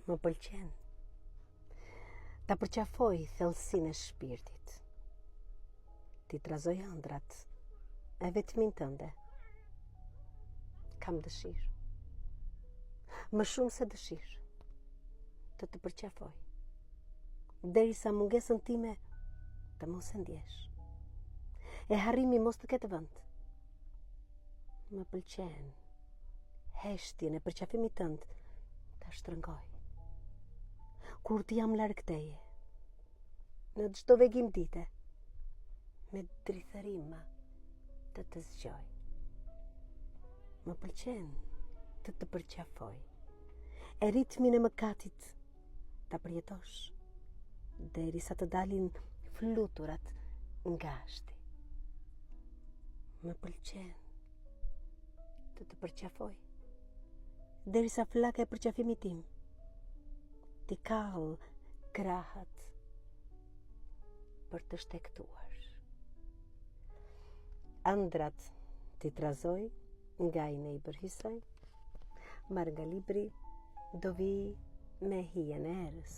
Më pëlqen. Ta përqafoj thellësinë e shpirtit. Ti trazoj ëndrat e vetmin tënde. Kam dëshirë. Më shumë se dëshirë. Të përqafoj. Derisa mungesën time të mos e ndjesh. E harrimi mos të ketë vend. Më pëlqen. Heshtjen e përqafimit tënd ta shtrëngoj. Kur të jam larg teje, në çdo vegim dite, me drithërima të zgjoj. Më pëlqen të përqafoj. E ritmin e mëkatit ta përjetosh, derisa të dalin fluturat nga shti. Më pëlqen të përqafoj, derisa flaka e përqafimit tim t'i kall krahët për të shtektuar. Ëndrat t'i trazoj, nga i ne i bërhisoj, marrë nga libri Do vi me hijen e erës.